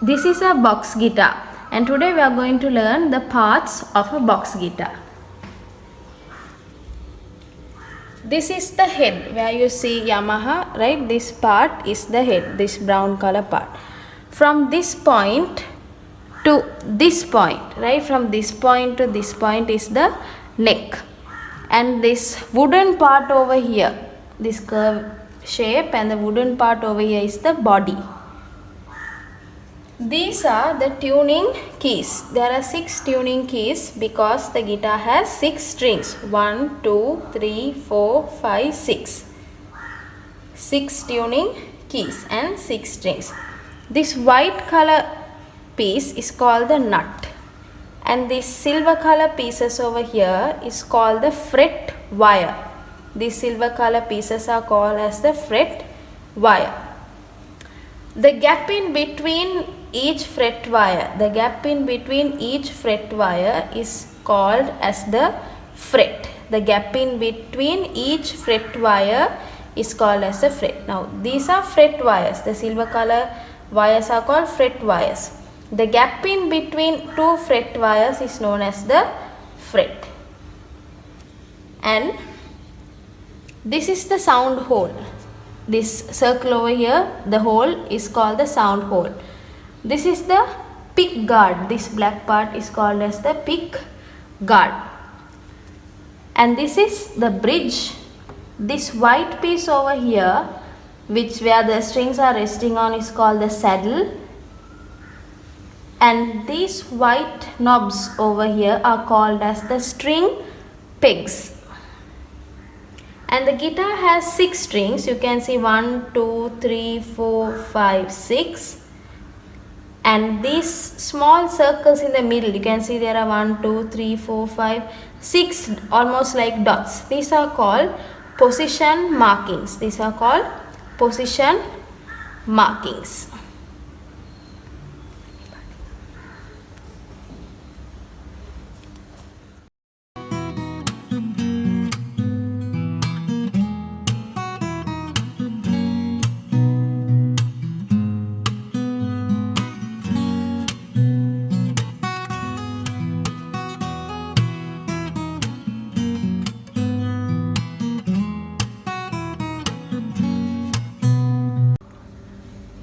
This is a box guitar, and today we are going to learn the parts of a box guitar. This is the head where you see Yamaha, right? This part is the head, this brown color part. From this point to this point, right? From this point to this point is the neck. And this wooden part over here, this curve shape, and the wooden part over here is the body. These are the tuning keys. There are 6 tuning keys because the guitar has 6 strings. 1, 2, 3, 4, 5, 6. 6 tuning keys and 6 strings. This white color piece is called the nut. And these silver color pieces over here is called the fret wire. These silver color pieces are called as the fret wire. The gap in between each fret wire, is called as the fret. The gap in between each fret wire is called as a fret. Now these are fret wires. The silver color wires are called fret wires. The gap in between 2 fret wires is known as the fret. And this is the sound hole. This circle over here, the hole is called the sound hole. This is the pick guard. This black part is called as the pick guard. And this is the bridge. This white piece over here, where the strings are resting on, is called the saddle. And these white knobs over here are called as the string pegs. And the guitar has 6 strings. You can see 1, 2, 3, 4, 5, 6. And these small circles in the middle, you can see there are 1, 2, 3, 4, 5, 6 almost like dots. These are called position markings. These are called position markings.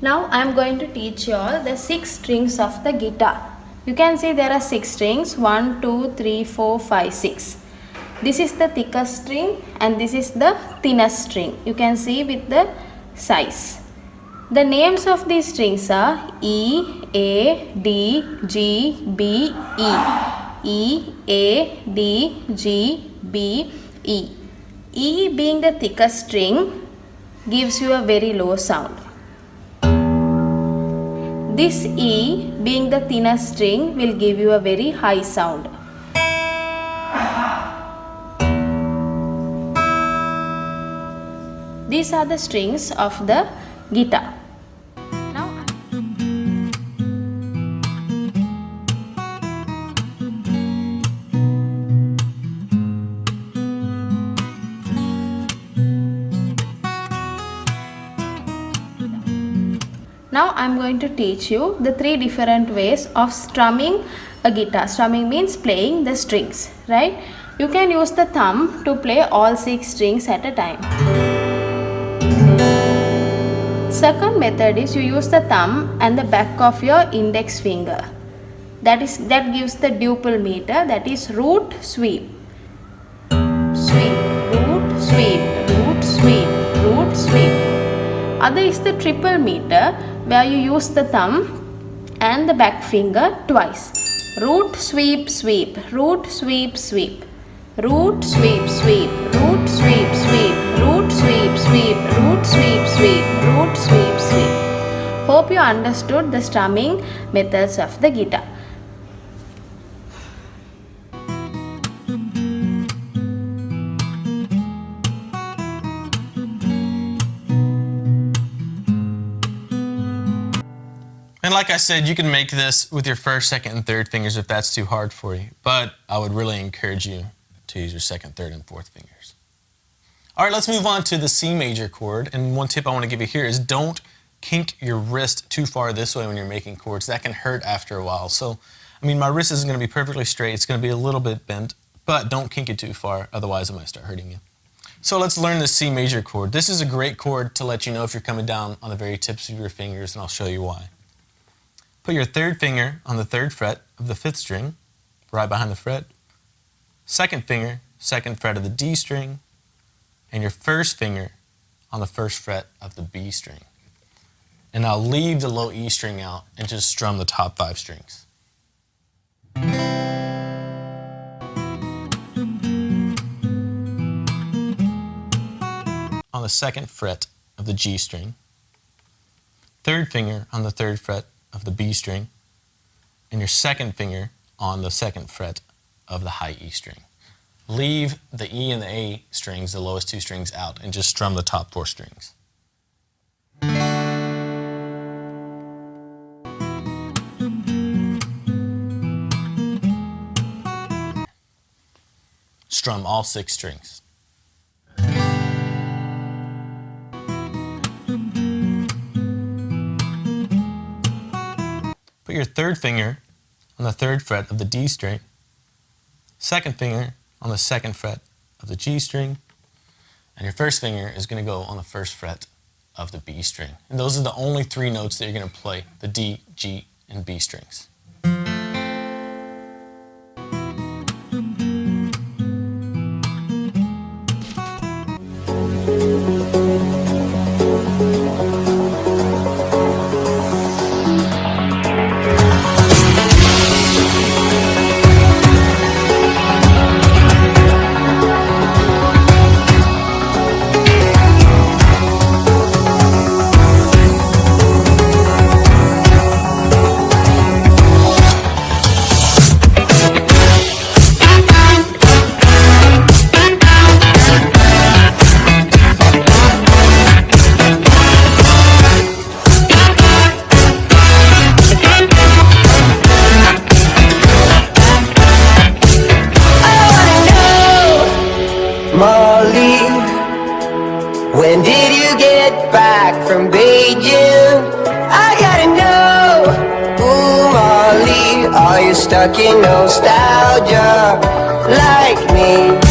Now I am going to teach you all the 6 strings of the guitar. You can see there are 6 strings, 1, 2, 3, 4, 5, 6. This is the thickest string and this is the thinnest string. You can see with the size. The names of these strings are E, A, D, G, B, E. E, A, D, G, B, E. E being the thickest string gives you a very low sound. This E being the thinnest string will give you a very high sound. These are the strings of the guitar. Now I am going to teach you the 3 different ways of strumming a guitar. Strumming means playing the strings, right? You can use the thumb to play all 6 strings at a time. Second method is you use the thumb and the back of your index finger. That gives the duple meter, that is root sweep. Sweep, root sweep, root sweep, root sweep. Other is the triple meter, where you use the thumb and the back finger twice. Root sweep sweep, root sweep sweep, root sweep sweep, root sweep sweep, root sweep sweep, root sweep sweep, root sweep sweep. Hope you understood the strumming methods of the guitar. And like I said, you can make this with your first, second, and third fingers if that's too hard for you. But I would really encourage you to use your second, third, and fourth fingers. All right, let's move on to the C major chord. And one tip I want to give you here is don't kink your wrist too far this way when you're making chords. That can hurt after a while. So, I mean, my wrist isn't going to be perfectly straight. It's going to be a little bit bent, but don't kink it too far. Otherwise, it might start hurting you. So let's learn the C major chord. This is a great chord to let you know if you're coming down on the very tips of your fingers, and I'll show you why. Put your third finger on the 3rd fret of the 5th string, right behind the fret. Second finger, 2nd fret of the D string, and your first finger on the 1st fret of the B string. And now leave the low E string out and just strum the top 5 strings. On the 2nd fret of the G string, 3rd finger on the 3rd fret of the B string, and your 2nd finger on the 2nd fret of the high E string. Leave the E and the A strings, the lowest 2 strings, out and just strum the top 4 strings. Strum all 6 strings. Put your 3rd finger on the 3rd fret of the D string, 2nd finger on the 2nd fret of the G string, and your 1st finger is going to go on the 1st fret of the B string. And those are the only 3 notes that you're going to play, the D, G, and B strings. When did you get back from Beijing? I gotta know. Ooh, Molly, are you stuck in nostalgia like me?